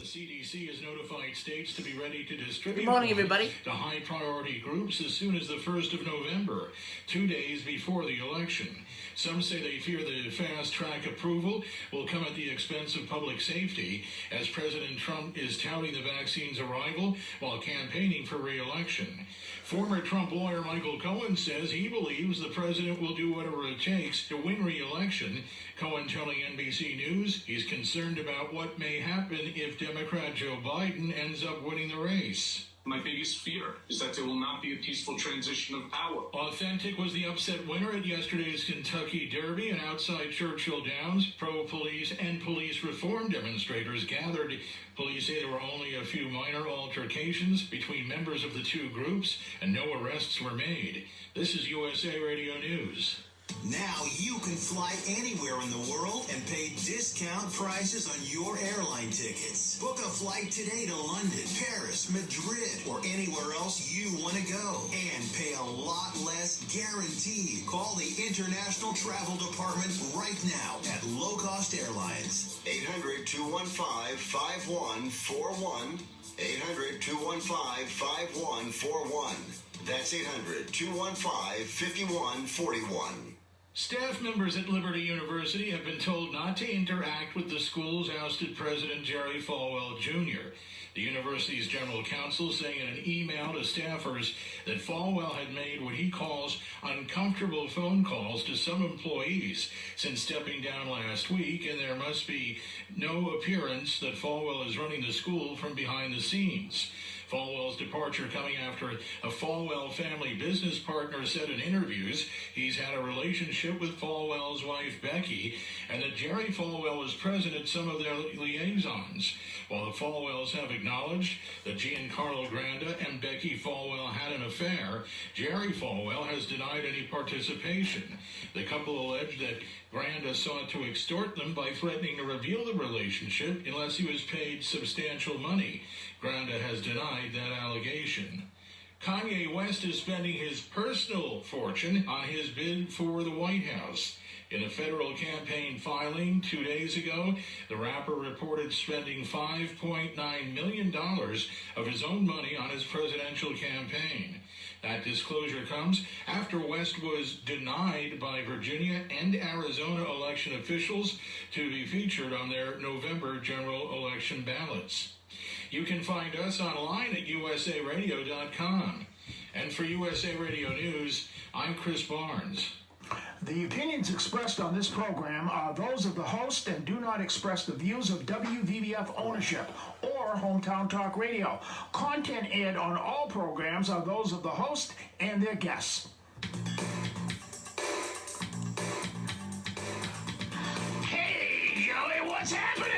The CDC has notified states to be ready to distribute Good morning, everybody. to high-priority groups as soon as the 1st of November, 2 days before the election. Some say they fear the fast-track approval will come at the expense of public safety, as President Trump is touting the vaccine's arrival while campaigning for re-election. Former Trump lawyer Michael Cohen says he believes the president will do whatever it takes to win re-election. Cohen telling NBC News he's concerned about what may happen if Democrat Joe Biden ends up winning the race. My biggest fear is that there will not be a peaceful transition of power. Authentic was the upset winner at yesterday's Kentucky Derby, and outside Churchill Downs, pro-police and police reform demonstrators gathered. Police say there were only a few minor altercations between members of the two groups, and no arrests were made. This is USA Radio News. Now you can fly anywhere in the world and pay discount prices on your airline tickets. Book a flight today to London, Paris, Madrid, or anywhere else you want to go. And pay a lot less guaranteed. Call the International Travel Department right now at Low Cost Airlines. 800-215-5141. 800-215-5141. That's 800-215-5141. Staff members at Liberty University have been told not to interact with the school's ousted president, Jerry Falwell, Jr. The university's general counsel saying in an email to staffers that Falwell had made what he calls uncomfortable phone calls to some employees since stepping down last week, and there must be no appearance that Falwell is running the school from behind the scenes. Falwell's departure coming after a Falwell family business partner said in interviews he's had a relationship with Falwell's wife, Becky, and that Jerry Falwell was present at some of their liaisons. While the Falwells have acknowledged that Giancarlo Granda and Becky Falwell had an affair, Jerry Falwell has denied any participation. The couple alleged that Granda sought to extort them by threatening to reveal the relationship unless he was paid substantial money. Granda has denied that allegation. Kanye West is spending his personal fortune on his bid for the White House. In a federal campaign filing 2 days ago, the rapper reported spending $5.9 million of his own money on his presidential campaign. That disclosure comes after West was denied by Virginia and Arizona election officials to be featured on their November general election ballots. You can find us online at usaradio.com. And for USA Radio News, I'm Chris Barnes. The opinions expressed on this program are those of the host and do not express the views of WVBF ownership or Hometown Talk Radio. Content aired on all programs are those of the host and their guests. Hey, Joey, what's happening?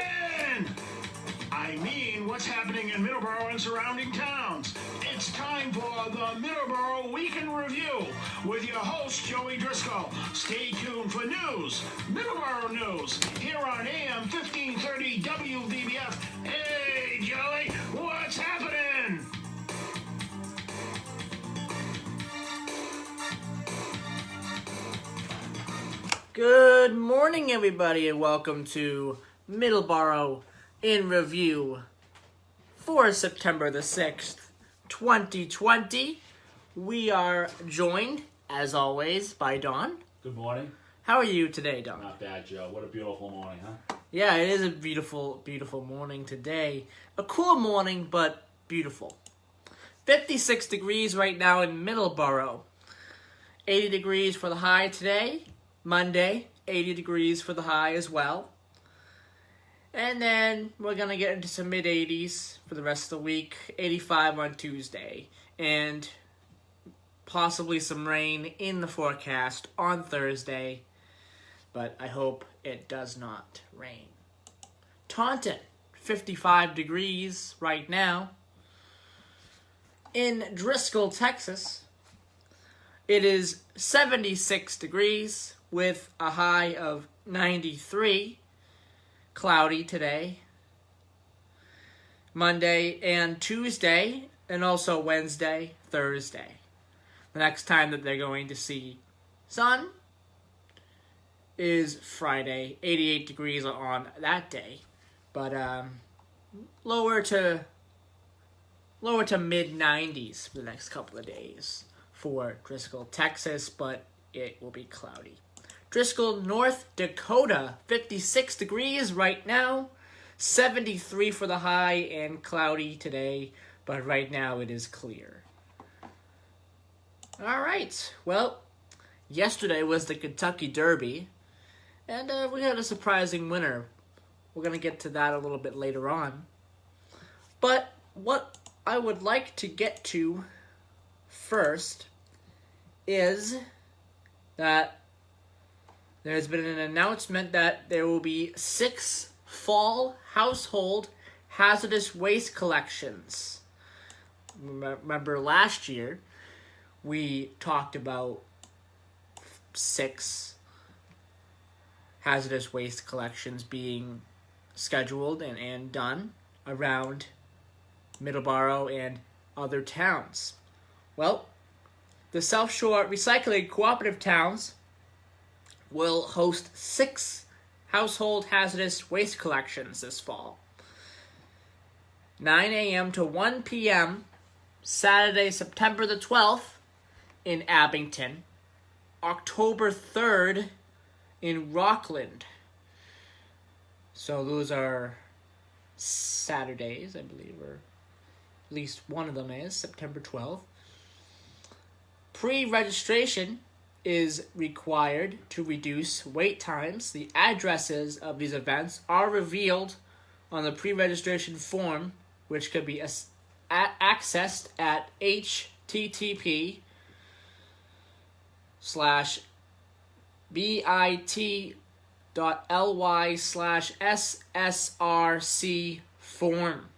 I mean, what's happening in Middleboro and surrounding towns? It's time for the Middleboro Week in Review with your host, Joey Driscoll. Stay tuned for news, Middleboro news, here on AM 1530 WVBF. Hey, Joey, what's happening? Good morning, everybody, and welcome to Middleboro in Review for September the 6th, 2020. We are joined, as always, by Don. Good morning. How are you today, Don? Not bad, Joe. What a beautiful morning, huh? Yeah, it is a beautiful, beautiful morning today. A cool morning, but beautiful. 56 degrees right now in Middleboro. 80 degrees for the high today. Monday, 80 degrees for the high as well. And then we're going to get into some mid-80s for the rest of the week. 85 on Tuesday. And possibly some rain in the forecast on Thursday. But I hope it does not rain. Taunton, 55 degrees right now. In Driscoll, Texas, it is 76 degrees with a high of 93. Cloudy today, Monday and Tuesday, and also Wednesday, Thursday. The next time that they're going to see sun is Friday, 88 degrees on that day. But lower to mid 90s for the next couple of days for Driscoll, Texas, but it will be cloudy. Driscoll, North Dakota, 56 degrees right now, 73 for the high, and cloudy today, but right now it is clear. All right, well, yesterday was the Kentucky Derby, and we had a surprising winner. We're going to get to that a little bit later on. But what I would like to get to first is that there's been an announcement that there will be 6 fall household hazardous waste collections. Remember last year, we talked about 6 hazardous waste collections being scheduled and done around Middleboro and other towns. Well, the South Shore Recycling Cooperative Towns will host 6 household hazardous waste collections this fall. 9 a.m. to 1 p.m. Saturday, September the 12th in Abington. October 3rd in Rockland. So those are Saturdays, I believe, or at least one of them is, September 12th. Pre-registration is required to reduce wait times. The addresses of these events are revealed on the pre-registration form, which can be accessed at http://bit.ly/ssrc form.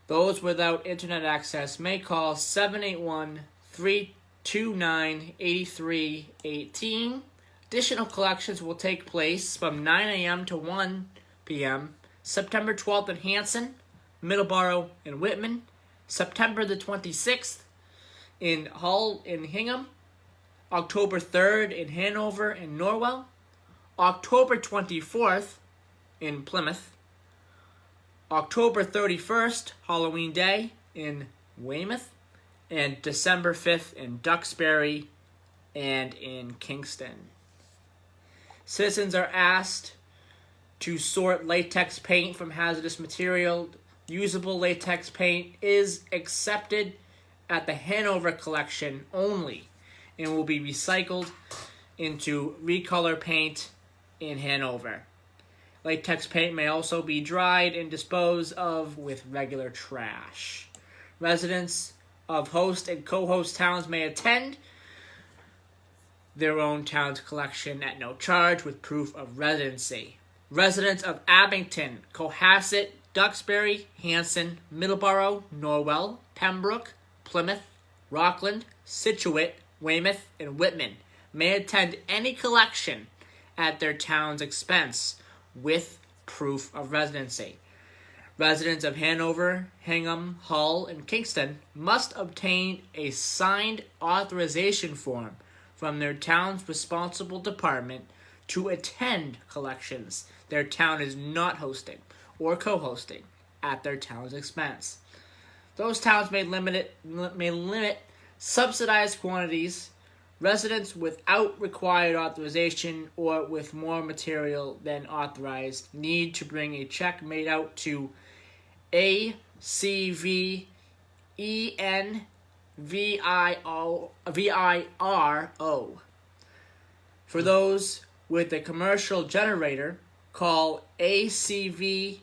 Those without internet access may call 781-329-8318. Additional collections will take place from 9 a.m. to 1 p.m. September 12th in Hanson, Middleboro, and Whitman. September the 26th in Hull and Hingham. October 3rd in Hanover and Norwell. October 24th in Plymouth. October 31st, Halloween Day, in Weymouth. And December 5th in Duxbury and in Kingston. Citizens are asked to sort latex paint from hazardous material. Usable latex paint is accepted at the Hanover collection only and will be recycled into recolor paint in Hanover. Latex paint may also be dried and disposed of with regular trash. Residents of host and co-host towns may attend their own town's collection at no charge with proof of residency. Residents of Abington, Cohasset, Duxbury, Hanson, Middleboro, Norwell, Pembroke, Plymouth, Rockland, Scituate, Weymouth, and Whitman may attend any collection at their town's expense with proof of residency. Residents of Hanover, Hingham, Hull, and Kingston must obtain a signed authorization form from their town's responsible department to attend collections their town is not hosting or co-hosting at their town's expense. Those towns may limit subsidized quantities. Residents without required authorization or with more material than authorized need to bring a check made out to ACVENVIRO. For those with a commercial generator, call ACVENVIRO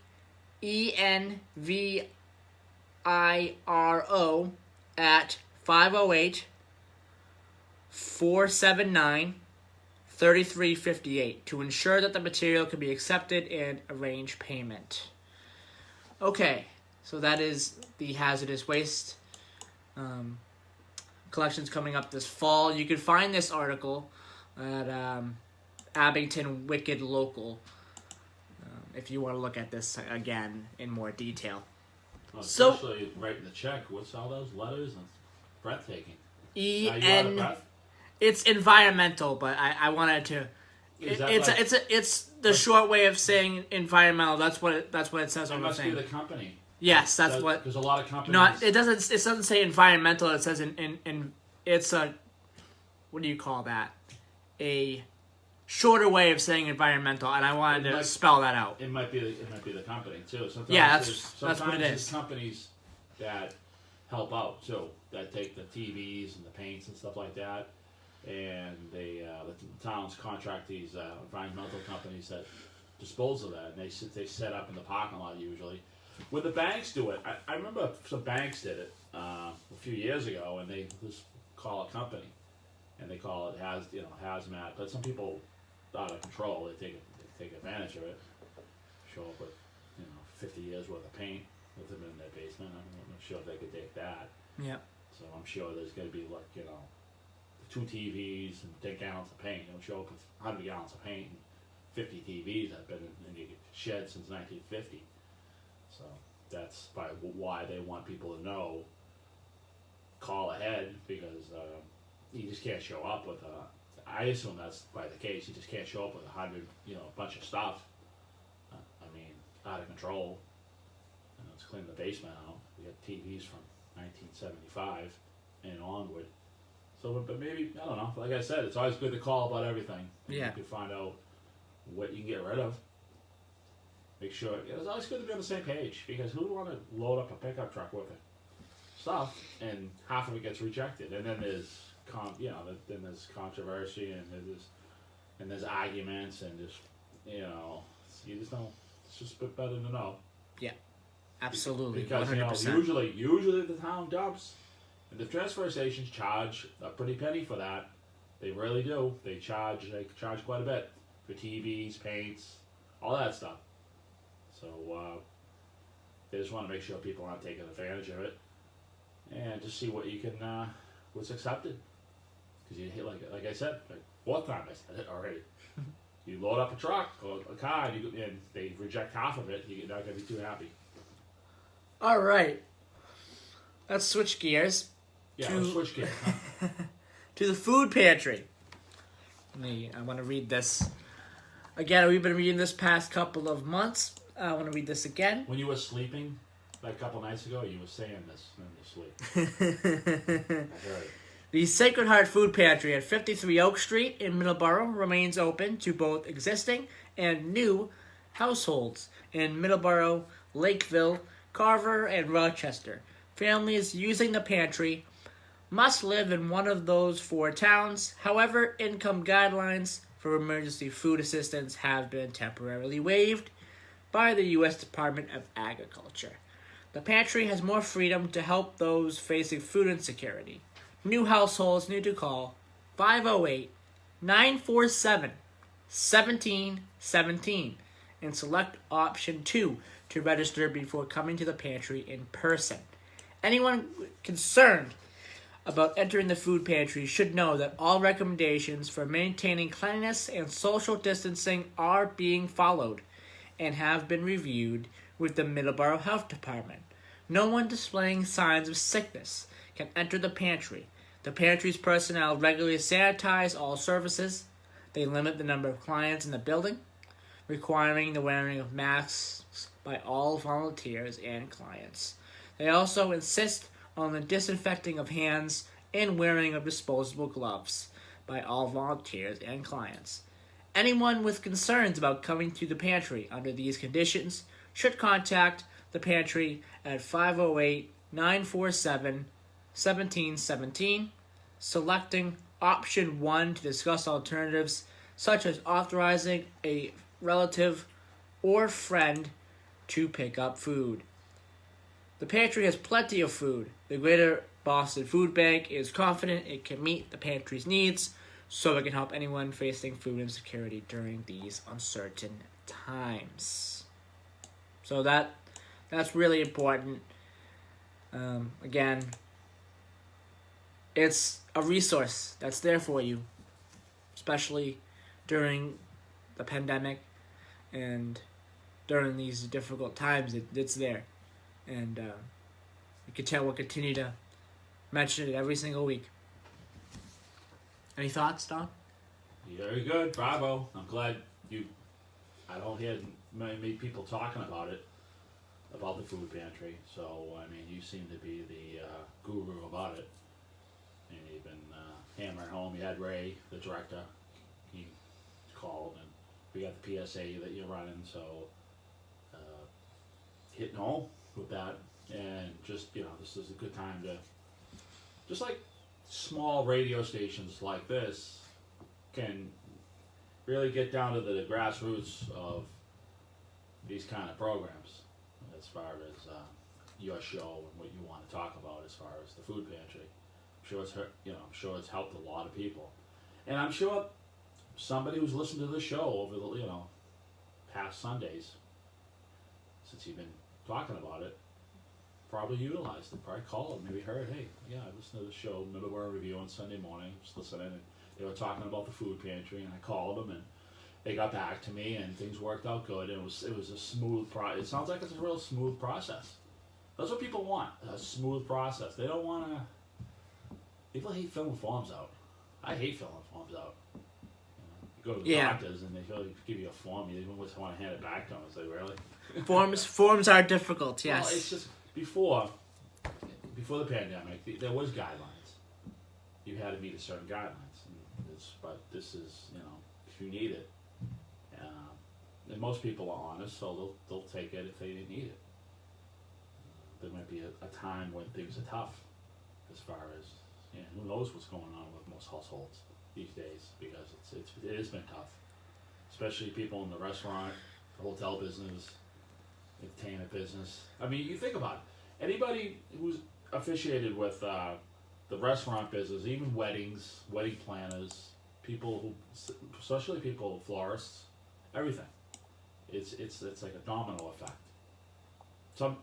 at 508-479-3358 to ensure that the material can be accepted and arrange payment. Okay, so that is the hazardous waste collections coming up this fall. You can find this article at Abington Wicked Local if you want to look at this again in more detail. Well, especially writing the check. What's all those letters? It's breathtaking. It's environmental, but I wanted to Is that It's the short way of saying environmental. That's what it says it on the must be thing. the company. Yes, that's what. There's a lot of companies. No, it doesn't say environmental. It says in it's a, what do you call that? A shorter way of saying environmental, and I wanted to spell that out. It might be the company too. Sometimes Yeah, that's sometimes what it there's is. companies that help out too, that take the TVs and the paints and stuff like that, and the towns contract these environmental companies that dispose of that, and they set up in the parking lot usually. When the banks do it, I remember some banks did it a few years ago, and they just call a company, and they call it hazmat. But some people out of control, they take advantage of it. Show up with 50 years worth of paint with them in their basement. I'm not sure if they could take that. Yeah. So I'm sure there's going to be 2 TVs and 10 gallons of paint. They'll show up with 100 gallons of paint and 50 TVs that have been in the shed since 1950. So that's probably why they want people to know. Call ahead, because you just can't show up with I assume that's by the case. You just can't show up with 100, a bunch of stuff. Out of control. Let's clean the basement out. We got TVs from 1975 and onward. So, but maybe, I don't know. Like I said, it's always good to call about everything. Yeah. You can find out what you can get rid of. Make sure, it's always good to be on the same page, because who would want to load up a pickup truck with it? Stuff, and half of it gets rejected, and then there's then there's controversy, and there's arguments, and just you just don't. It's just a bit better to know. Yeah, absolutely. Because 100%. usually the town dumps, and the transfer stations charge a pretty penny for that. They really do. They charge quite a bit for TVs, paints, all that stuff. So they just want to make sure people aren't taking advantage of it, and just see what you can what's accepted. Because you hit like I said, 4th time I said it already. You load up a truck or a car, and they reject half of it. You're not going to be too happy. All right, let's switch gears. Yeah, let's switch gears. To the food pantry. I want to read this again. We've been reading this past couple of months. I want to read this again. When you were sleeping, a couple nights ago, you were saying this in your sleep. I heard it. The Sacred Heart Food Pantry at 53 Oak Street in Middleboro remains open to both existing and new households in Middleboro, Lakeville, Carver, and Rochester. Families using the pantry must live in one of those 4 towns. However, income guidelines for emergency food assistance have been temporarily waived by the U.S. Department of Agriculture. The pantry has more freedom to help those facing food insecurity. New households need to call 508-947-1717 and select option 2 to register before coming to the pantry in person. Anyone concerned about entering the food pantry should know that all recommendations for maintaining cleanliness and social distancing are being followed and have been reviewed with the Middleboro Health Department. No one displaying signs of sickness can enter the pantry. The pantry's personnel regularly sanitize all surfaces. They limit the number of clients in the building, requiring the wearing of masks by all volunteers and clients. They also insist on the disinfecting of hands and wearing of disposable gloves by all volunteers and clients. Anyone with concerns about coming to the pantry under these conditions should contact the pantry at 508-947-1717, selecting option 1 to discuss alternatives such as authorizing a relative or friend to pick up food. The pantry has plenty of food. The Greater Boston Food Bank is confident it can meet the pantry's needs, so it can help anyone facing food insecurity during these uncertain times. So that's really important. Again, it's a resource that's there for you, especially during the pandemic and during these difficult times. It's there, and we'll continue to mention it every single week. Any thoughts, Don? Very good, bravo. I'm glad you. I don't hear many people talking about it, about the food pantry. So I mean, you seem to be the guru about it, and you've been hammering home. You had Ray, the director. He called, and we got the PSA that you're running. So hitting home with that, and just this is a good time to, just like small radio stations like this can really get down to the grassroots of these kind of programs as far as your show and what you want to talk about as far as the food pantry. I'm sure I'm sure it's helped a lot of people, and I'm sure somebody who's listened to this show over the past Sundays since you've been talking about it probably utilized it, probably called, maybe heard, hey, yeah, I listened to the show, Middleboro Review on Sunday morning, just listening, and they were talking about the food pantry, and I called them, and they got back to me, and things worked out good, and it was a smooth process. It sounds like it's a real smooth process. That's what people want, a smooth process. They don't want to, people hate filling forms out. I hate filling forms out. You go to the doctors, and they give you a form, you even want to hand it back to them, and say, really? Forms are difficult, yes. Well, it's just, before the pandemic, there was guidelines. You had to meet a certain guidelines, but this is, if you need it, and most people are honest, so they'll take it if they didn't need it. There might be a time when things are tough, as far as who knows what's going on with most households these days, because it has been tough, especially people in the restaurant, the hotel business, entertainment business. I mean, you think about it. Anybody who's officiated with the restaurant business, even weddings, wedding planners, people who, especially people, florists, everything. It's like a domino effect. Some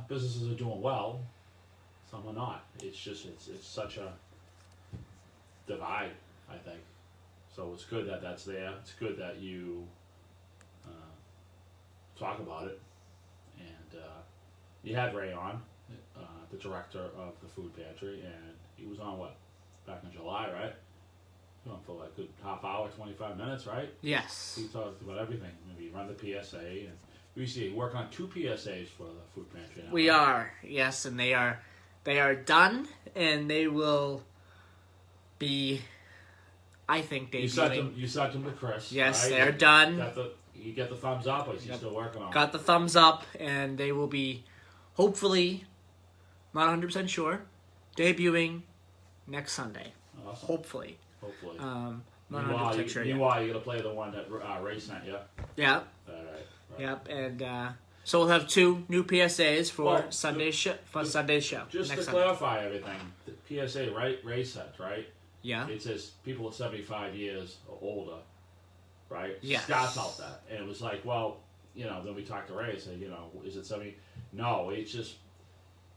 businesses are doing well, some are not. It's such a divide, I think. So it's good that that's there. It's good that you talk about it, and you had Ray on, the director of the food pantry, and he was on back in July, right? He went for like a good half hour, 25 minutes, right? Yes. He talked about everything. Maybe run the PSA, and we see work on 2 PSAs for the food pantry now. We are, yes, and they are done, and they will be. I think they. You sent them to Chris. Yes, right? they're done. You get the thumbs up, or is he still working on it? Got the thumbs up, and they will be, hopefully, not 100% sure, debuting next Sunday. Awesome. Hopefully. Not 100% sure yet. Meanwhile, you're going to play the one that Ray sent you? Yeah. All right. Yep, and so we'll have 2 new PSAs for Sunday's show. Just to clarify everything, the PSA, Ray sent, right? Yeah. It says people at 75 years or older, right? Yes. Starts out that. And it was like, well, then we talked to Ray and said, is it 70? No, it's just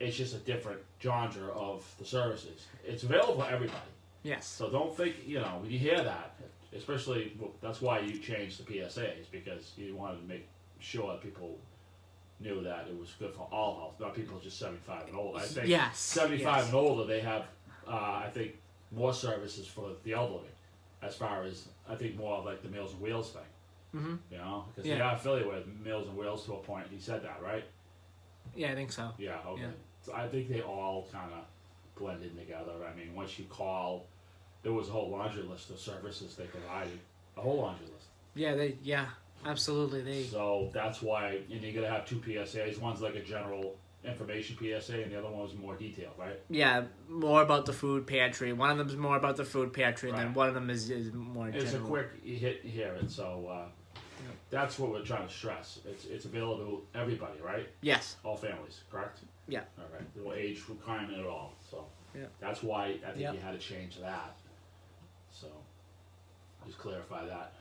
a different genre of the services. It's available for everybody. Yes. So don't think, when you hear that, especially, that's why you changed the PSAs, because you wanted to make sure that people knew that it was good for all health, not people just 75 and older. I think 75 and older, they have, I think, more services for the elderly, as far as, I think, more like the Meals and Wheels thing. Mm-hmm. Because they are affiliated with Meals and Wheels to a point. He said that, right? Yeah, I think so. Yeah, okay. Yeah. So I think they all kind of blended together. I mean, once you call, there was a whole laundry list of services they provided. A whole laundry list. Yeah, absolutely. So that's why, and you're going to have 2 PSAs. One's like a general information PSA, and the other one was more detailed, right? Yeah, more about the food pantry. One of them is more about the food pantry, and Right. then one of them is more general. It's a quick hit here, and so that's what we're trying to stress. It's available to everybody, right? Yes. All families, correct? Yeah. All right. No age requirement at all. So that's why I think you had to change that. So just clarify that.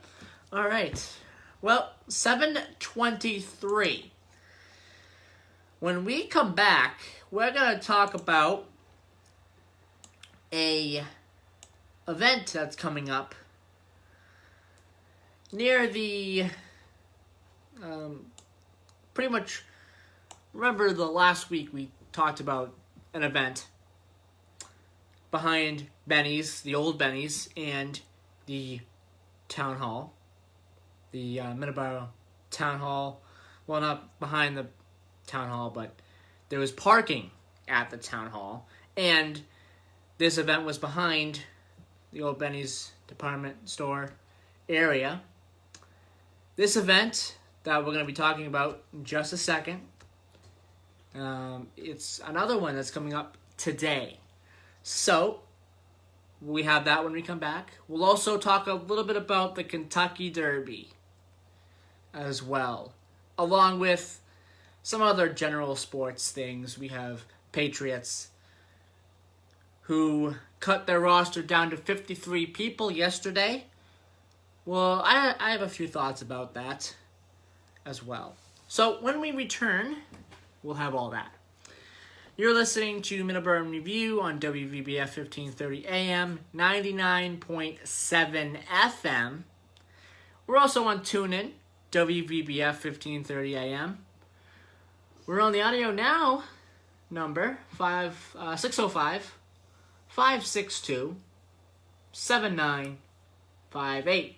All right. Well, 7:23. When we come back, we're going to talk about a event that's coming up near the pretty much, remember the last week we talked about an event behind Benny's, the old Benny's, and the Town Hall. The Middleboro Town Hall. Well, not behind the Town Hall, but there was parking at the Town Hall. And this event was behind the old Benny's department store area. This event that we're going to be talking about in just a second, it's another one that's coming up today. So, we have that when we come back. We'll also talk a little bit about the Kentucky Derby as well, along with some other general sports things. We have Patriots, who cut their roster down to 53 people yesterday. Well, I have a few thoughts about that as well. So when we return, we'll have all that. You're listening to Middleboro in Review on WVBF 1530 AM, 99.7 FM. We're also on TuneIn, WVBF 1530 AM. We're on the Audio Now number, 605-562-7958.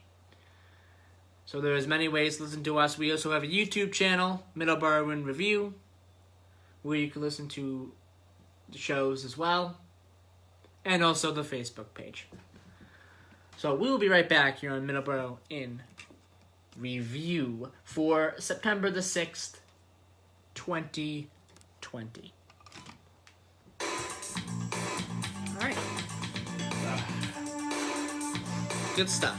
So there's many ways to listen to us. We also have a YouTube channel, Middleboro in Review, where you can listen to the shows as well, and also the Facebook page. So we'll be right back here on Middleboro in Review for September the 6th, 2020. All right. Good stuff.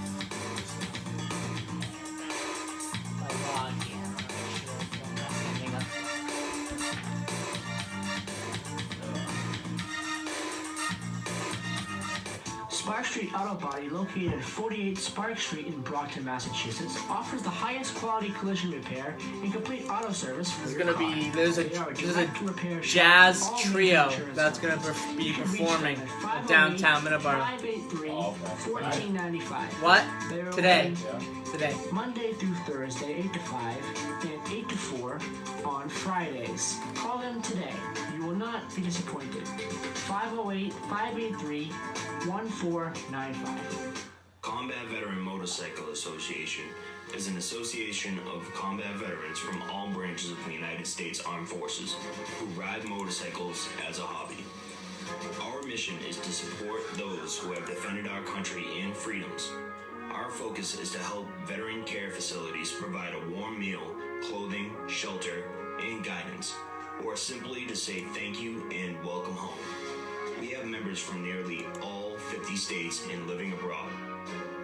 Spark Street Auto Body, located at 48 Spark Street in Brockton, Massachusetts, offers the highest quality collision repair and complete auto service for your car. There's a jazz trio that's going to be performing in downtown Middleboro. 583-1495. What? Today. Today. Monday through Thursday, 8 to 5, and 8 to 4 on Fridays. Call them today. You will not be disappointed. 508-583-1495. Combat Veteran Motorcycle Association is an association of combat veterans from all branches of the United States Armed Forces who ride motorcycles as a hobby. Our mission is to support those who have defended our country and freedoms. Our focus is to help veteran care facilities provide a warm meal, clothing, shelter, and guidance, or simply to say thank you and welcome home. We have members from nearly all 50 states and living abroad.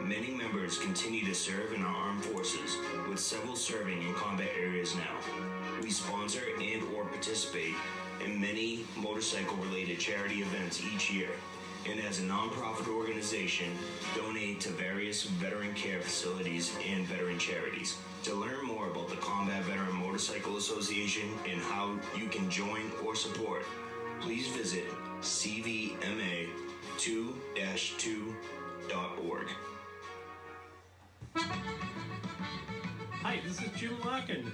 Many members continue to serve in our armed forces, with several serving in combat areas now. We sponsor and or participate in many motorcycle-related charity events each year, and as a nonprofit organization, donate to various veteran care facilities and veteran charities. To learn more about the Combat Veteran Motorcycle Association and how you can join or support, please visit cvma2-2.org. Hi, this is Jim Larkin.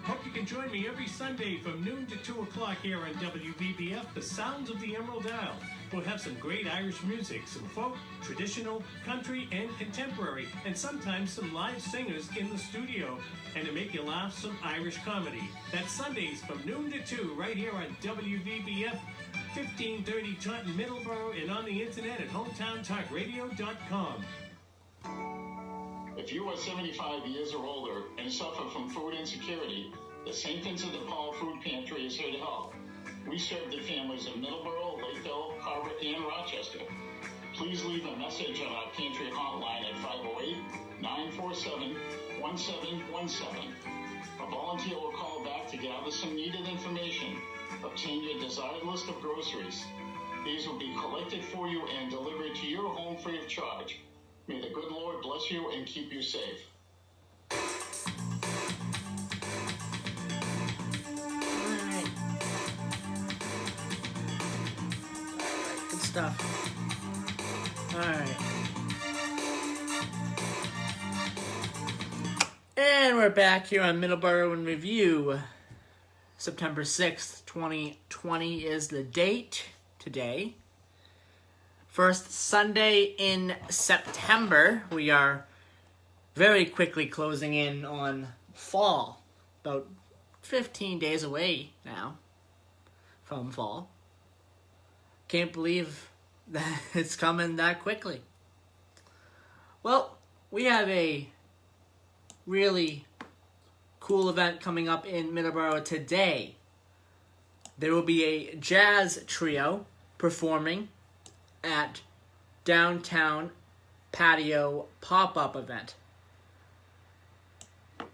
Hope you can join me every Sunday from noon to 2 o'clock here on WVBF, The Sounds of the Emerald Isle. We'll have some great Irish music, some folk, traditional, country, and contemporary, and sometimes some live singers in the studio. And to make you laugh, some Irish comedy. That's Sundays from noon to 2 right here on WVBF 1530 Taunton, Middleboro, and on the internet at hometowntalkradio.com. If you are 75 years or older and suffer from food insecurity, the St. Vincent de Paul Food Pantry is here to help. We serve the families of Middleboro, Lakeville, Carver, and Rochester. Please leave a message on our pantry hotline at 508-947-1717. A volunteer will call back to gather some needed information. Obtain your desired list of groceries. These will be collected for you and delivered to your home free of charge. May the good Lord bless you and keep you safe. Alright. Good stuff. Alright. And we're back here on Middleboro in Review. September 6th, 2020 is the date today. First Sunday in September. We are very quickly closing in on fall. About 15 days away now from fall. Can't believe that it's coming that quickly. Well, we have a really cool event coming up in Middleboro today. There will be a jazz trio performing at Downtown Patio pop-up event.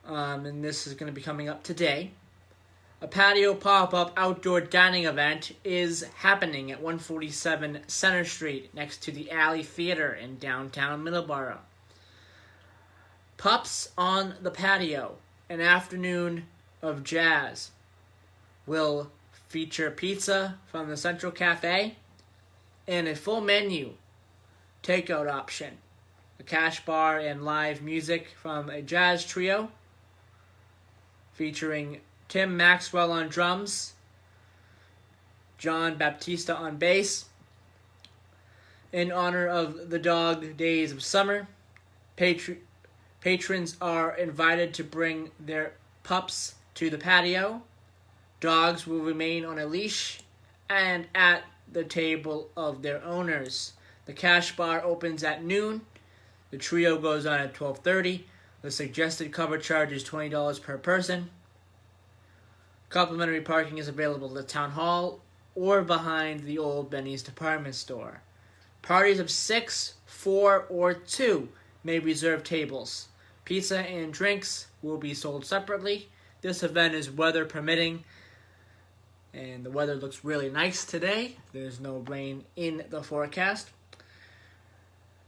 And this is going to be coming up today. A patio pop-up outdoor dining event is happening at 147 Center Street next to the Alley Theater in downtown Middleboro. Pups on the Patio, an afternoon of jazz, will feature pizza from the Central Cafe and a full menu takeout option, a cash bar, and live music from a jazz trio featuring Tim Maxwell on drums, John Baptista on bass. In honor of the dog days of summer, patrons are invited to bring their pups to the patio. Dogs will remain on a leash and at the table of their owners. The cash bar opens at noon. The trio goes on at 12:30. The suggested cover charge is $20 per person. Complimentary parking is available at the town hall or behind the old Benny's department store. Parties of 6, 4, or 2 may reserve tables. Pizza and drinks will be sold separately. This event is weather permitting, and the weather looks really nice today. There's no rain in the forecast.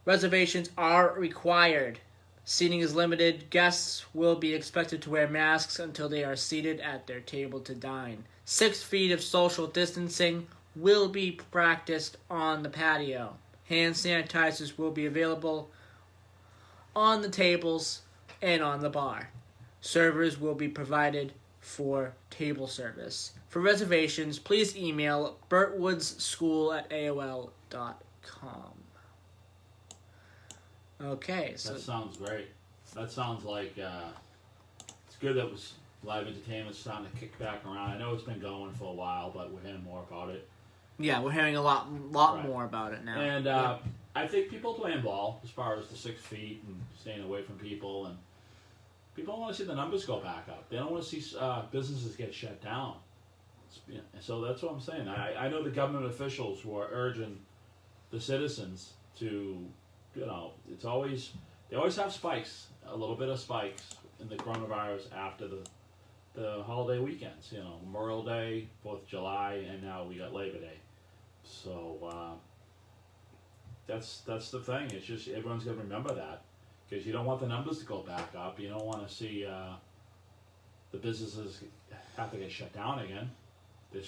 Reservations are required. Seating is limited. Guests will be expected to wear masks until they are seated at their table to dine. 6 feet of social distancing will be practiced on the patio. Hand sanitizers will be available on the tables and on the bar. Servers will be provided for table service. For reservations, please email bertwoodsschool@aol.com. Okay, so that sounds great. That sounds like it's good that was live entertainment starting to kick back around. I know it's been going for a while, but we're hearing more about it. yeah, we're hearing a lot Right. more about it now. And I think people playing ball as far as the 6 feet and staying away from people, and people don't want to see the numbers go back up. They don't want to see businesses get shut down. So that's what I'm saying. I know the government officials were urging the citizens to, they always have spikes, a little bit of spikes in the coronavirus after the holiday weekends. Memorial Day, 4th of July, and now we got Labor Day. So that's the thing. It's just everyone's gonna remember that, because you don't want the numbers to go back up. You don't want to see the businesses have to get shut down again. They're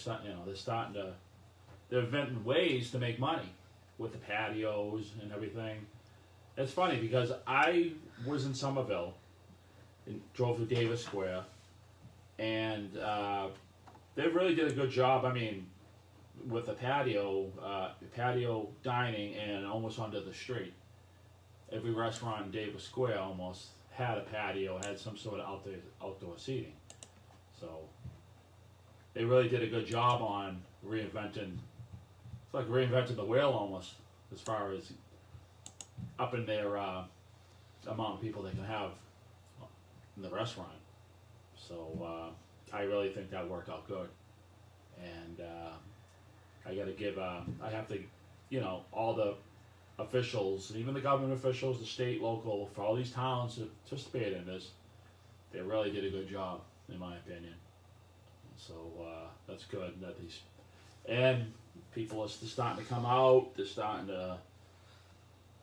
inventing ways to make money with the patios and everything. It's funny because I was in Somerville and drove to Davis Square, and they really did a good job. I mean, with the patio dining and almost onto the street. Every restaurant in Davis Square almost had a patio, had some sort of outdoor seating. So they really did a good job on reinventing. It's like reinventing the wheel almost, as far as upping their amount of people they can have in the restaurant. So I really think that worked out good, and I got to give I have to, all the officials, and even the government officials, the state, local, for all these towns that participate in this, they really did a good job, in my opinion. So that's good that and people are starting to come out. They're starting to,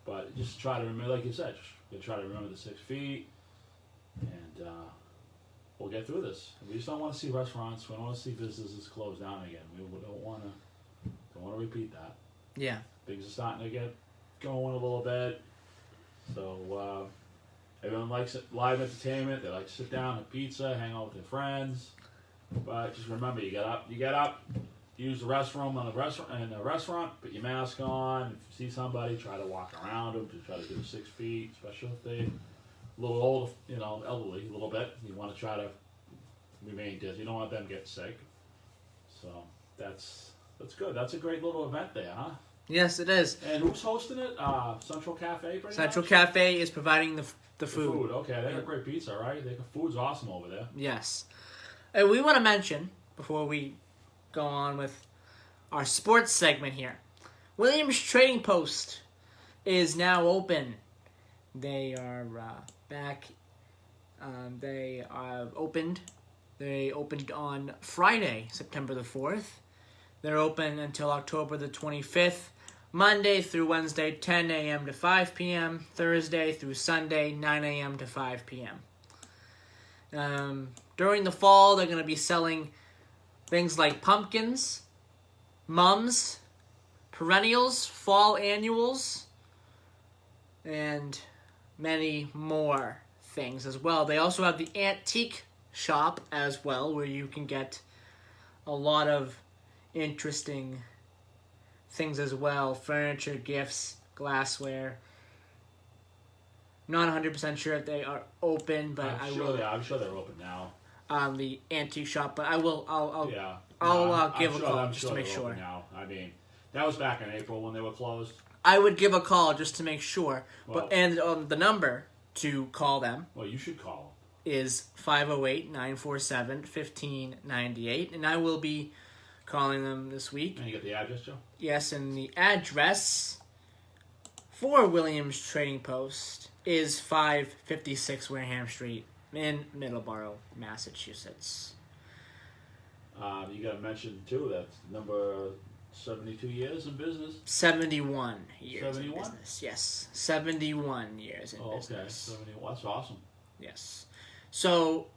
but just try to remember, like you said, just try to remember the 6 feet, and we'll get through this. We just don't want to see restaurants. We don't want to see businesses close down again. We don't want to repeat that. Yeah. Things are starting to get going a little bit. So everyone likes live entertainment. They like to sit down, have pizza, hang out with their friends. But just remember, you get up, use the restroom in the restaurant, put your mask on. If you see somebody, try to walk around them to try to do 6 feet, especially if they little old, elderly a little bit. You want to try to remain distant. You don't want them to get sick. So that's good. That's a great little event there, huh? Yes, it is. And who's hosting it? Central Cafe, pretty Central much? Cafe is providing the The food. okay. They got great pizza, right? The food's awesome over there. Yes. And we want to mention, before we go on with our sports segment here, Williams Trading Post is now open. They are back. They opened. They opened on Friday, September the 4th. They're open until October the 25th. Monday through Wednesday, 10 a.m. to 5 p.m. Thursday through Sunday, 9 a.m. to 5 p.m. During the fall, they're going to be selling things like pumpkins, mums, perennials, fall annuals, and many more things as well. They also have the antique shop as well, where you can get a lot of interesting things as well. Furniture, gifts, glassware. Not 100% sure if they are open, but I'm sure they're open now. The antique shop, but I'll give a call just to make sure. Now, I mean, that was back in April when they were closed. I would give a call just to make sure. Well, The number to call them. Well, you should call Is 508-947-1598, and I will be calling them this week. And you get the address, Joe? Yes, and the address for Williams Trading Post is 556 Wareham Street in Middleboro, Massachusetts. You got to mention too that's number 72 years in business. 71 years 71? in business. Yes, 71 years in business. Okay, 71. That's awesome. Yes. So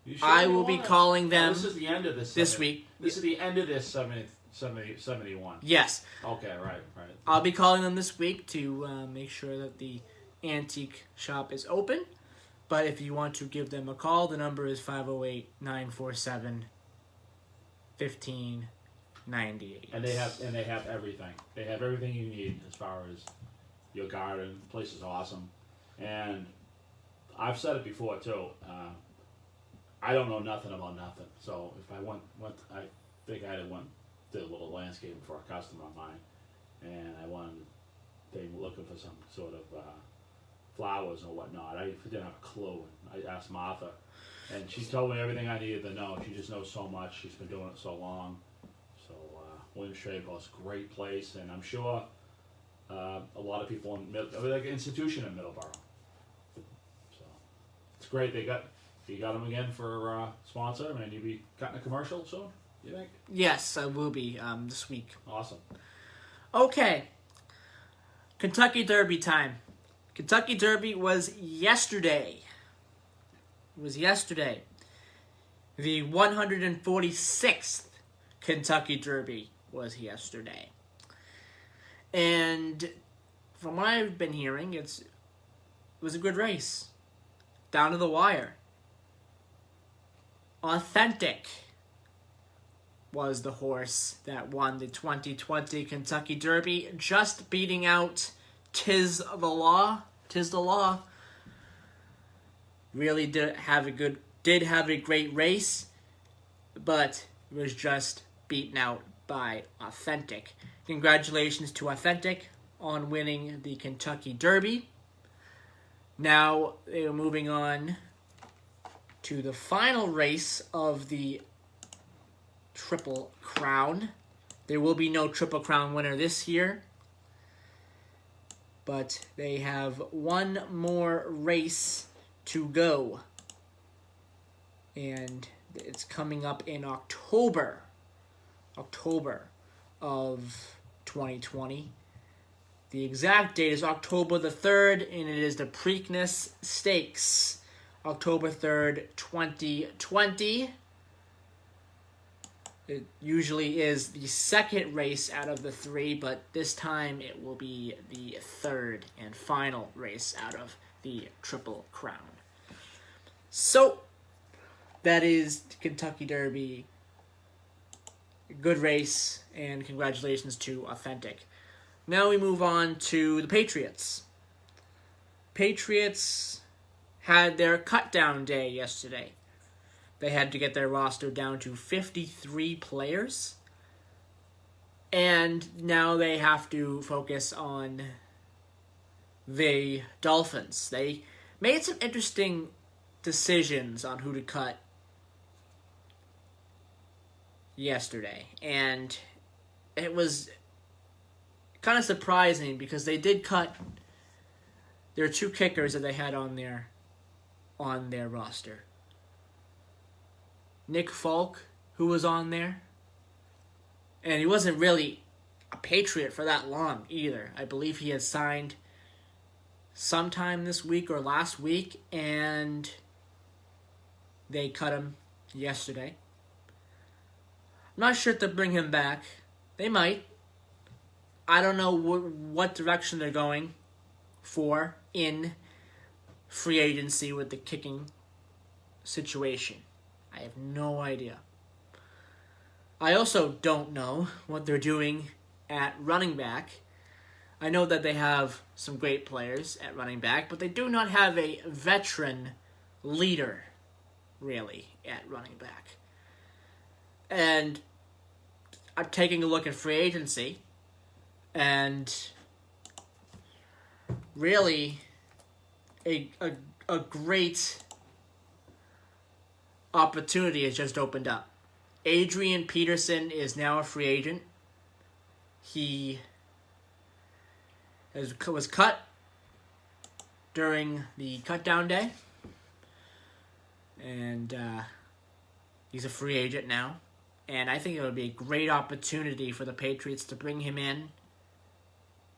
You sure I you will be wanna- calling them this is the end of this week. This is the end of this 71. Yes. Okay, right. I'll be calling them this week to make sure that the antique shop is open. But if you want to give them a call, the number is 508-947-1598. And they have everything. They have everything you need as far as your garden. The place is awesome. And I've said it before too. I don't know nothing about nothing. So if I went I think I did a little landscaping for a customer of mine, and they were looking for some sort of flowers or whatnot. I didn't have a clue. I asked Martha, and she told me everything I needed to know. She just knows so much. She's been doing it so long. So Williams Trading Post, great place, and I'm sure a lot of people like an institution in Middleboro. So it's great. You got them again for sponsor, and you'll be cutting a commercial soon. You think? Yes, I will be this week. Awesome. Okay. Kentucky Derby time. Kentucky Derby was yesterday. The 146th Kentucky Derby was yesterday. And from what I've been hearing, it was a good race. Down to the wire. Authentic was the horse that won the 2020 Kentucky Derby, just beating out Tis the Law. Really did have a great race, but was just beaten out by Authentic. Congratulations to Authentic on winning the Kentucky Derby. Now they are moving on to the final race of the Triple Crown. There will be no Triple Crown winner this year, but they have one more race to go, and it's coming up in October of 2020. The exact date is October the 3rd, and it is the Preakness Stakes, October 3rd, 2020. It usually is the second race out of the three, but this time it will be the third and final race out of the Triple Crown. So, that is the Kentucky Derby. Good race, and congratulations to Authentic. Now we move on to the Patriots. Patriots had their cut-down day yesterday. They had to get their roster down to 53 players. And now they have to focus on the Dolphins. They made some interesting decisions on who to cut yesterday. And it was kind of surprising because they did cut their 2 kickers that they had on their roster. Nick Folk, who was on there, and he wasn't really a Patriot for that long either. I believe he had signed sometime this week or last week, and they cut him yesterday. I'm not sure if they'll bring him back. They might. I don't know what direction they're going for in free agency with the kicking situation. I have no idea. I also don't know what they're doing at running back. I know that they have some great players at running back, but they do not have a veteran leader, really, at running back. And I'm taking a look at free agency, and really a great opportunity has just opened up. Adrian Peterson is now a free agent. He was cut during the cut-down day, and he's a free agent now. And I think it would be a great opportunity for the Patriots to bring him in.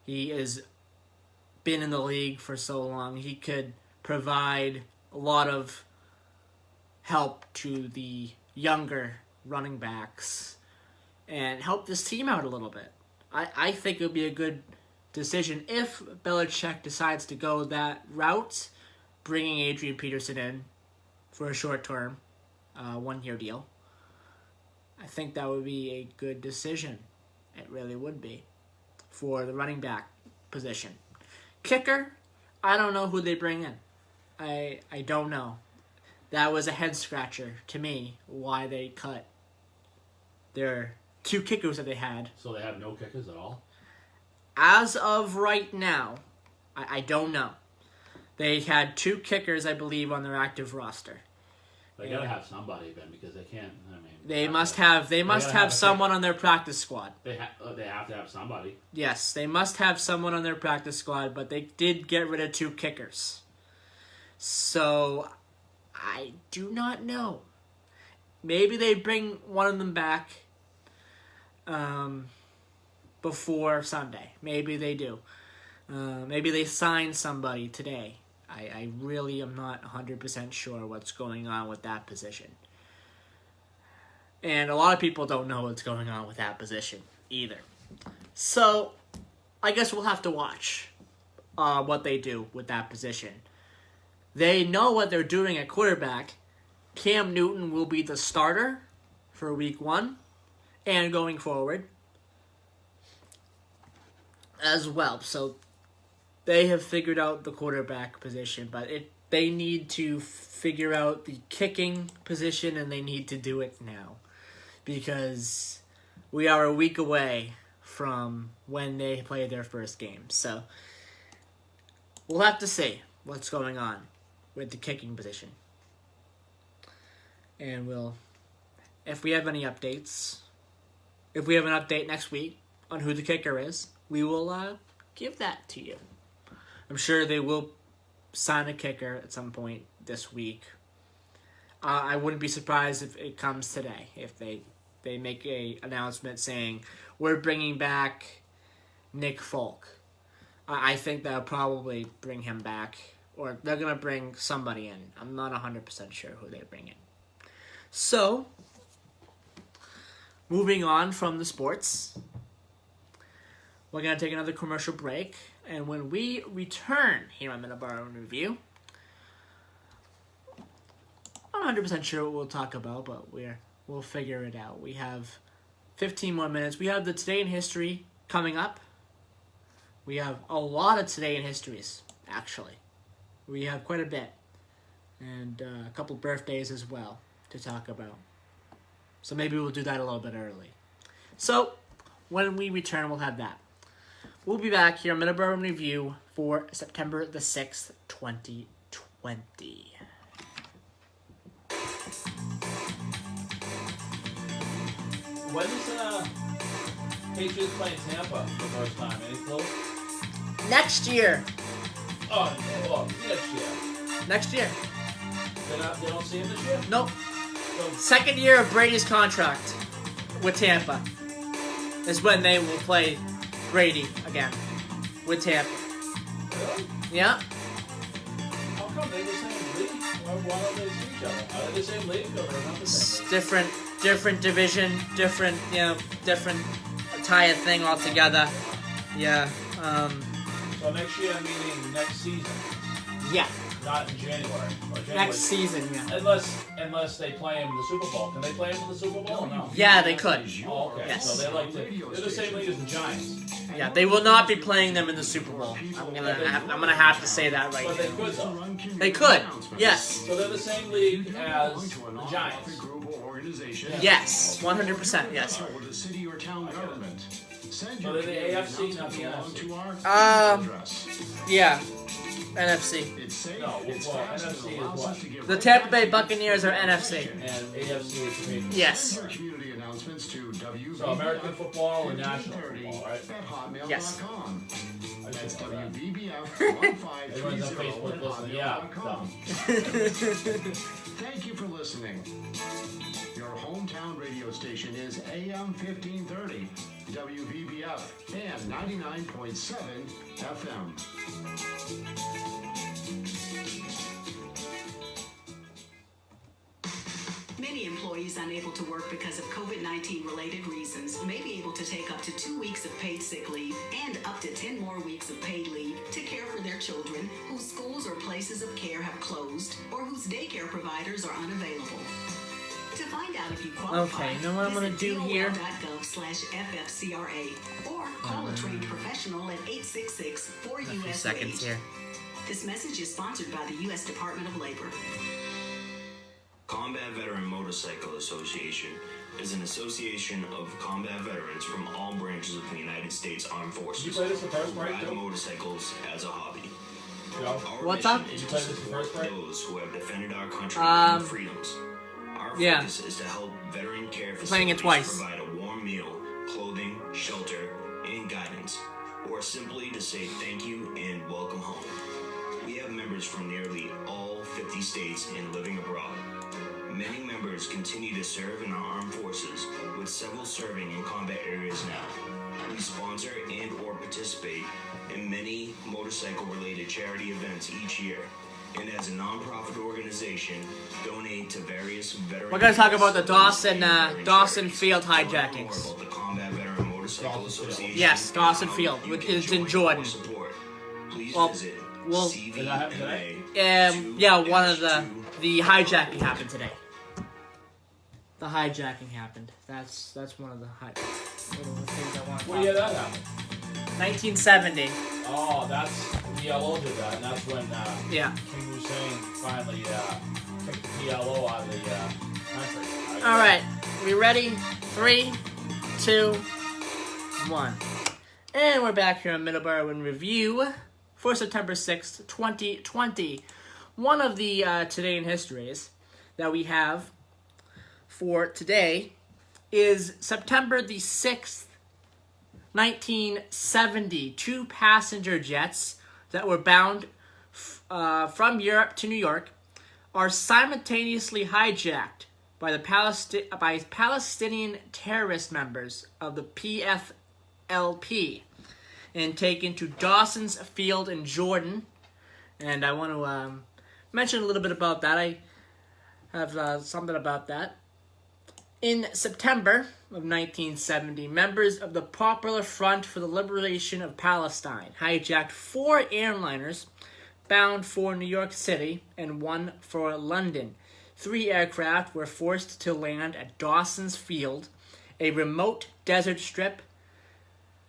He has been in the league for so long. He could provide a lot of help to the younger running backs and help this team out a little bit. I think it would be a good decision if Belichick decides to go that route, bringing Adrian Peterson in for a short-term, 1-year deal. I think that would be a good decision. It really would be for the running back position. Kicker, I don't know who they bring in. I don't know. That was a head-scratcher to me, why they cut their 2 kickers that they had. So they have no kickers at all? As of right now, I don't know. They had 2 kickers, I believe, on their active roster. They gotta have somebody, Ben, because they can't. I mean, they must have someone on their practice squad. They have to have somebody. Yes, they must have someone on their practice squad, but they did get rid of 2 kickers. So I do not know. Maybe they bring one of them back before Sunday. Maybe they do. Maybe they sign somebody today. I really am not 100% sure what's going on with that position. And a lot of people don't know what's going on with that position either. So I guess we'll have to watch what they do with that position. They know what they're doing at quarterback. Cam Newton will be the starter for week 1 and going forward as well. So they have figured out the quarterback position, but they need to figure out the kicking position, and they need to do it now because we are a week away from when they play their first game. So we'll have to see what's going on with the kicking position. And if we have any updates, if we have an update next week on who the kicker is, we will give that to you. I'm sure they will sign a kicker at some point this week. I wouldn't be surprised if it comes today, if they make a announcement saying, we're bringing back Nick Folk. I think they'll probably bring him back, or they're going to bring somebody in. I'm not 100% sure who they bring in. So, moving on from the sports, we're going to take another commercial break, and when we return here on Middleboro in Review, I'm not 100% sure what we'll talk about, but we'll figure it out. We have 15 more minutes. We have the Today in History coming up. We have a lot of Today in Histories, actually. We have quite a bit. and a couple birthdays as well to talk about. So maybe we'll do that a little bit early. So when we return, we'll have that. We'll be back here on Middleboro in Review for September the 6th, 2020. When's Patriots playing Tampa for the first time? Any clue? Next year. Oh, next year. Next year. They don't see him this year? Nope. So, Second year of Brady's contract with Tampa is when they will play Brady again with Tampa. really? Yeah. How come they're the same league? Why don't they see each other? Are they the same league or they're not the same league? Different division, different entire thing altogether. Yeah. So next year, meaning next season, Yeah. not in January. Or January. Next season, yeah. Unless they play him in the Super Bowl. Can they play him in the Super Bowl or no? Yeah, they could. Oh, okay. Yes. So they're the same league as the Giants. Yeah, they will not be playing them in the Super Bowl. I'm gonna have to say that right But they now. could though. They could. Yes. So they're the same league as the Giants. Yes. 100%. Yes. With the city or town government. Send So your they're the AFC, not the announcement NFC. to our Um. Yeah. NFC. It's safe, No, it's well, fast, NFC and is allows what? us to get The right Tampa back Bay to Buccaneers are the NFC. And AFC is the Patriots. Yes. Send your community announcements to WVBF So American football and national 1530 football, right? at hotmail.com. Yes. That's know that. WVBF Everyone's on 1530 Facebook at listening. Yeah, hotmail.com. dumb. Thank you for listening. Your hometown radio station is AM 1530, WVBF, and 99.7 FM. Many employees unable to work because of COVID-19 related reasons may be able to take up to 2 weeks of paid sick leave and up to 10 more weeks of paid leave to care for their children whose schools or places of care have closed or whose daycare providers are unavailable. To find out if you qualify, Okay, you know what I'm gonna do here? DOL.gov/FFCRA or call a trained professional at 866-4USH. Seconds here. This message is sponsored by the U.S. Department of Labor. Combat Veteran Motorcycle Association is an association of combat veterans from all branches of the United States Armed Did you Forces play this the first who break ride too? motorcycles as a hobby. Joe? Our What's mission up? is Did you to play this the support first break? those who have defended our country Um, and freedoms. Our yeah. focus is to help veteran care Playing it facilities twice. provide a warm meal, clothing, shelter, and guidance, or simply to say thank you and welcome home. We have members from nearly all 50 states and living abroad. Many members continue to serve in our armed forces, with several serving in combat areas now. We sponsor and or participate in many motorcycle-related charity events each year, and as a non-profit organization, donate to various veteran. We're gonna talk about the Dawson Dawson Field hijackings. More about the Combat Veteran Motorcycle Association. Yes, Dawson Field, You which can is in join Jordan. or support. Please Well, visit well- Did that happen today? Yeah, one of the hijacking happened today. The hijacking happened. That's one of the things I want to What talk year about. that happened? 1970. Oh, that's PLO did that, and that's when Yeah. King Hussein finally kicked the PLO out of the country. All right, we ready? 3, 2, 1. And we're back here on Middleboro in Review for September 6th, 2020. One of the Today in Histories that we have for today is September the 6th, 1970. 2 passenger jets that were bound from Europe to New York are simultaneously hijacked by the Palestinian terrorist members of the PFLP and taken to Dawson's Field in Jordan. And I want to mention a little bit about that. I have something about that. In September of 1970, members of the Popular Front for the Liberation of Palestine hijacked 4 airliners bound for New York City and 1 for London. 3 aircraft were forced to land at Dawson's Field, a remote desert strip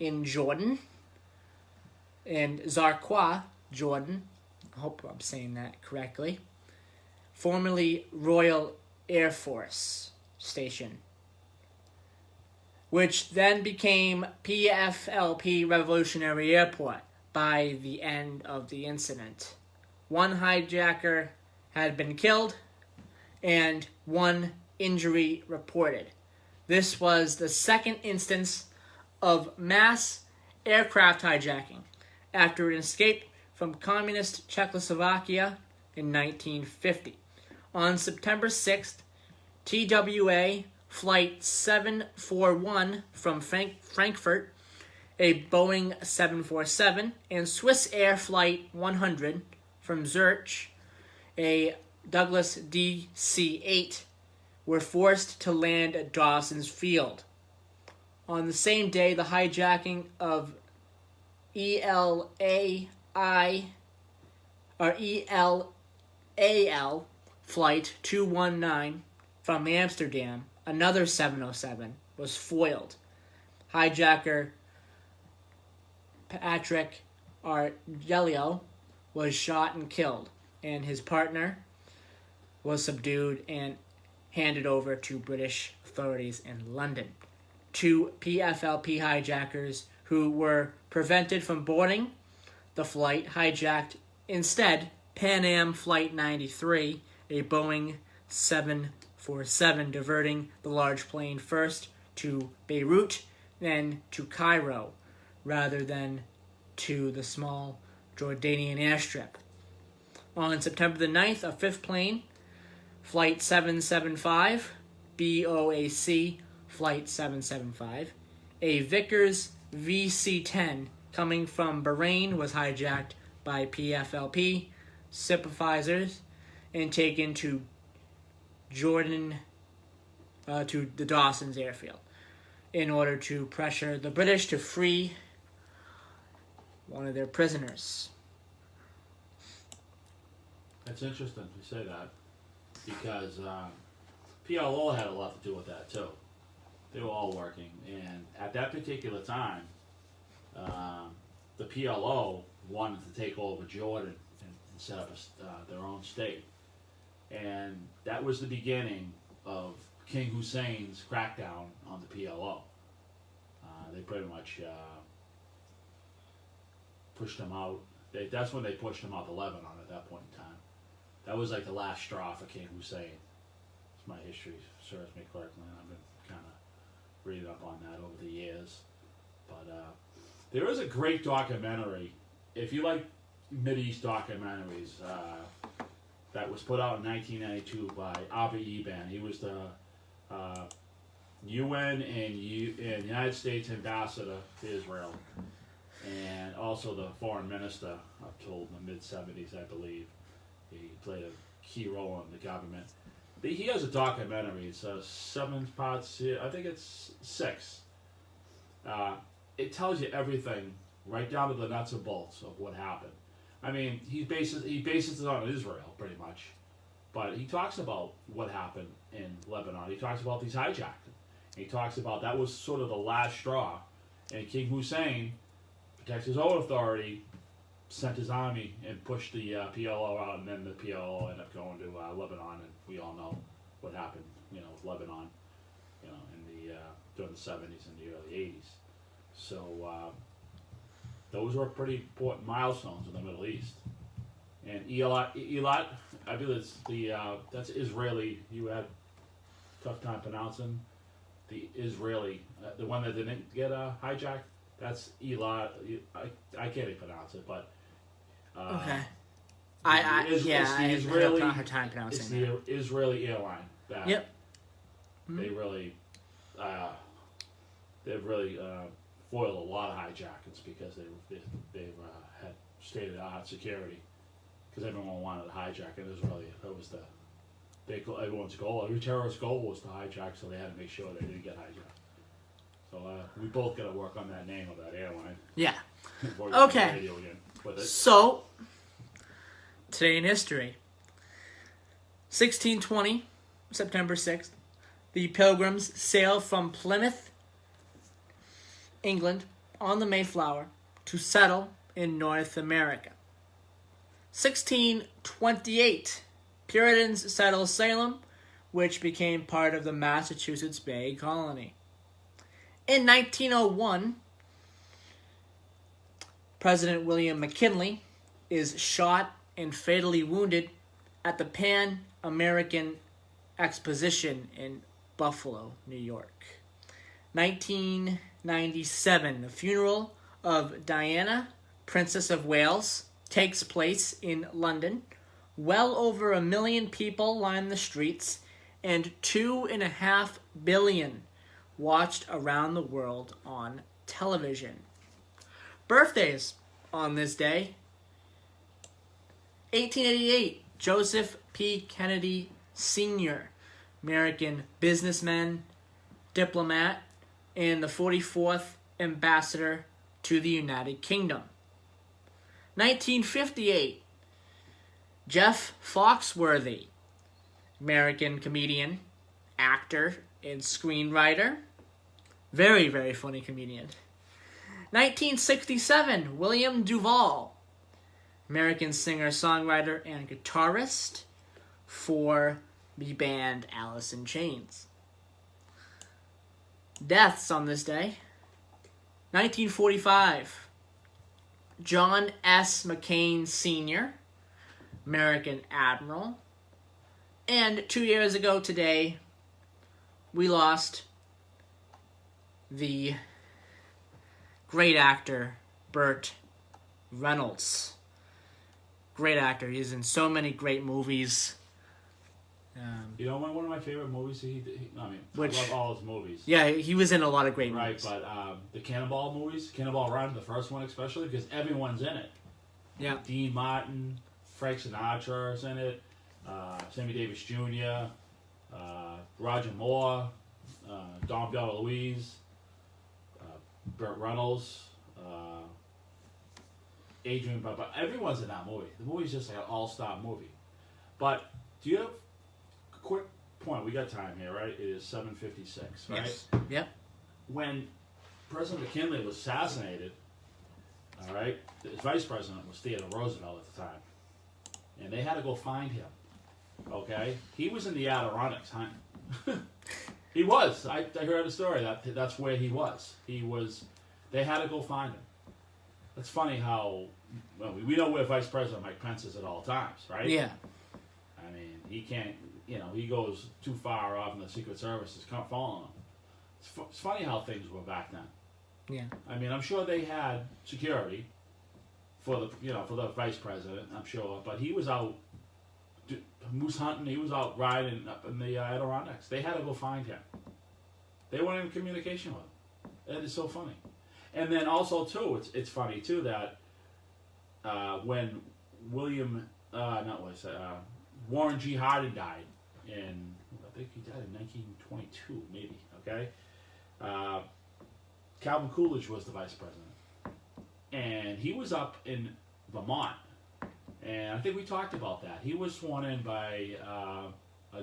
in Jordan, and Zarqwa, Jordan. I hope I'm saying that correctly. formerly Royal Air Force Station, which then became PFLP Revolutionary Airport by the end of the incident. One hijacker had been killed and one injury reported. This was the second instance of mass aircraft hijacking after an escape from communist Czechoslovakia in 1950. On September 6th, TWA Flight 741 from Frankfurt, a Boeing 747, and Swiss Air Flight 100 from Zurich, a Douglas DC-8, were forced to land at Dawson's Field. On the same day, the hijacking of ELAL Flight 219 from Amsterdam, another 707, was foiled. Hijacker Patrick Argelio was shot and killed, and his partner was subdued and handed over to British authorities in London. 2 PFLP hijackers who were prevented from boarding the flight hijacked instead Pan Am Flight 93, a Boeing 747, diverting the large plane first to Beirut, then to Cairo, rather than to the small Jordanian airstrip. On September the 9th, a fifth plane, Flight 775, BOAC Flight 775, a Vickers VC-10 coming from Bahrain was hijacked by PFLP sympathizers and taken to Jordan, to the Dawson's airfield in order to pressure the British to free one of their prisoners. That's interesting you say that, because PLO had a lot to do with that too. They were all working, and at that particular time, the PLO wanted to take over Jordan and set up their own state. And that was the beginning of King Hussein's crackdown on the PLO. They pretty much pushed him out. That's when they pushed him out to Lebanon at that point in time. That was like the last straw for King Hussein. It's my history serves me correctly, and I've been kind of reading up on that over the years. But there is a great documentary, if you like Mideast documentaries, that was put out in 1992 by Avi Eban. He was the UN and United States ambassador to Israel, and also the foreign minister up till the mid-70s, I believe. He played a key role in the government. But he has a documentary. It's 7 parts. I think it's 6. It tells you everything, right down to the nuts and bolts of what happened. I mean, he bases it on Israel pretty much, but he talks about what happened in Lebanon. He talks about these hijacking. He talks about that was sort of the last straw, and King Hussein protects his own authority, sent his army and pushed the PLO out, and then the PLO ended up going to Lebanon, and we all know what happened, with Lebanon, in the during the 70s and the early 80s. So those were pretty important milestones in the Middle East. And Eilat, I believe it's that's Israeli. You had a tough time pronouncing the Israeli, the one that didn't get hijacked. That's Eilat. I can't even pronounce it, but Okay. I had a hard time pronouncing it's that. the Israeli airline. Yep. They really, they've really foiled a lot of hijackings because they've had state-of-the-art security, because everyone wanted to hijack, and that was everyone's goal. Every terrorist goal was to hijack, so they had to make sure they didn't get hijacked. So we both got to work on that name of that airline. Yeah. Before we get on the Okay. radio again with it. So, today in history, 1620, September 6th, the Pilgrims sailed from Plymouth, England, on the Mayflower to settle in North America. 1628, Puritans settled Salem, which became part of the Massachusetts Bay Colony. In 1901, President William McKinley is shot and fatally wounded at the Pan American Exposition in Buffalo, New York. 1997, the funeral of Diana, Princess of Wales, takes place in London. Well over 1 million people line the streets, and 2.5 billion watched around the world on television. Birthdays on this day. 1888, Joseph P. Kennedy Sr., American businessman, diplomat, and the 44th ambassador to the United Kingdom. 1958, Jeff Foxworthy, American comedian, actor, and screenwriter. Very, very funny comedian. 1967, William Duvall, American singer, songwriter, and guitarist for the band Alice in Chains. Deaths on this day. 1945, John S. McCain Sr., American admiral. And 2 years ago today, we lost the great actor, Burt Reynolds. Great actor. He's in so many great movies. You know, one of my favorite movies, I love all his movies. Yeah, he was in a lot of great movies. Right, but the Cannonball movies, Cannonball Run, the first one especially, because everyone's in it. Yeah. Dean Martin, Frank Sinatra is in it, Sammy Davis Jr., Roger Moore, Don Bell Louise, Burt Reynolds, Adrian, but everyone's in that movie. The movie's just like an all-star movie. But do you have a quick point? We got time here, right? It is 7:56, right? Yes. Yep. When President McKinley was assassinated, all right, his vice president was Theodore Roosevelt at the time, and they had to go find him. Okay, he was in the Adirondacks, huh? He was. I heard a story that's where he was. They had to go find him. It's funny how we know where Vice President Mike Pence is at all times, right? Yeah. I mean, he can't. He goes too far off, and the Secret Service is following him. It's funny how things were back then. Yeah. I mean, I'm sure they had security for the vice president. I'm sure, but he was out moose hunting. He was out riding up in the Adirondacks. They had to go find him. They weren't in communication with him. That is so funny. And then also too, it's funny too that when Warren G. Harding died in, I think he died in 1922, maybe. Okay. Calvin Coolidge was the vice president, and he was up in Vermont, and I think we talked about that. He was sworn in by a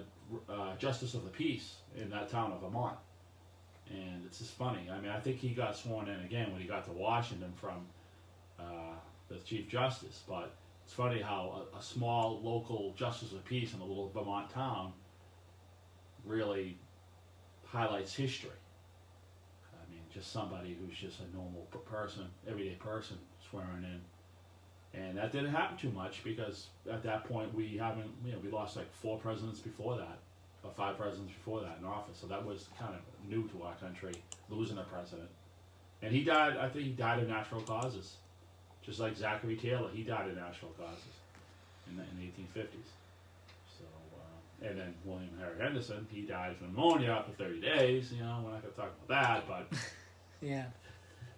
justice of the peace in that town of Vermont, and it's just funny. I mean, I think he got sworn in again when he got to Washington from the Chief Justice, but it's funny how a small local justice of the peace in a little Vermont town really highlights history. Just somebody who's just a normal person, everyday person swearing in. And that didn't happen too much because at that point we lost like 4 presidents before that, or 5 presidents before that in office. So that was kind of new to our country, losing a president. And he died, I think he died of natural causes. Just like Zachary Taylor, he died of natural causes in the 1850s. And then William Henry Henderson, he died of pneumonia after 30 days. We're not going to talk about that, but yeah,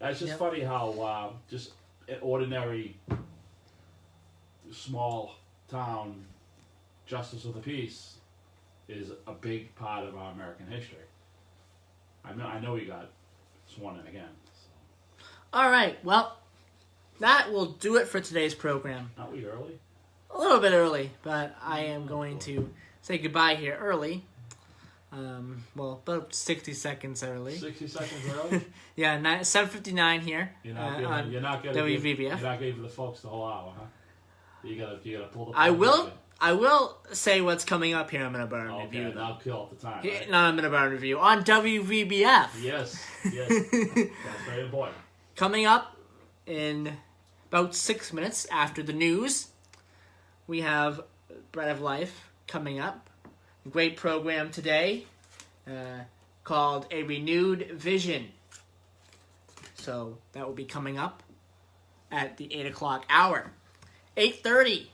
it's just funny how just an ordinary small town justice of the peace is a big part of our American history. I know he got sworn in again. So. All right, well, that will do it for today's program. Aren't we early? A little bit early, but I am going to say goodbye here early. About 60 seconds early. 60 seconds early? Yeah, 7:59 here. You're not gonna WVBF. You're not giving the folks the whole hour, huh? You gotta pull the. I will I will say what's coming up here on Middleboro Review, Okay, though. that'll kill off the time, right? Not on Middleboro Review, on WVBF. Yes. That's very important. Coming up in about 6 minutes after the news, we have Bread of Life coming up. A great program today called A Renewed Vision. So that will be coming up at the 8 o'clock hour. 8:30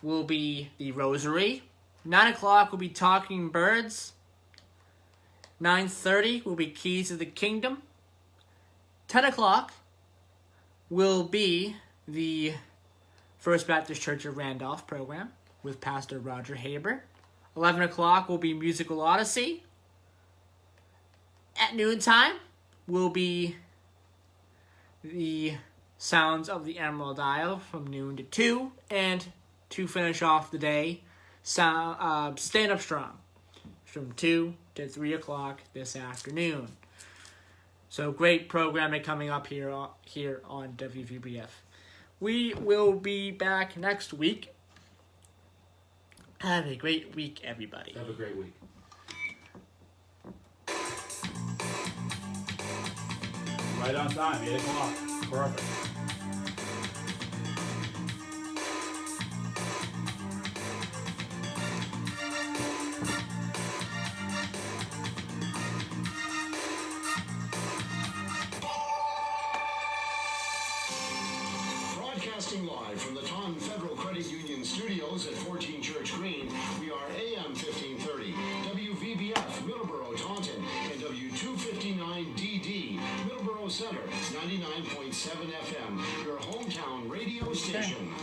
will be the Rosary. 9 o'clock will be Talking Birds. 9:30 will be Keys of the Kingdom. 10 o'clock will be the First Baptist Church of Randolph program with Pastor Roger Haber. 11 o'clock will be Musical Odyssey. At noontime will be the Sounds of the Emerald Isle from noon to 2. And to finish off the day, Stand Up Strong from 2 to 3 o'clock this afternoon. So great programming coming up here on WVBF. We will be back next week. Have a great week, everybody. Have a great week. Right on time, 8 o'clock. Perfect. Broadcasting live from the Taunton Federal Credit Union Studios at 14 Church Green, we are AM 1530, WVBF, Middleboro, Taunton, and W259DD, Middleboro Center, 99.7 FM, your hometown radio station.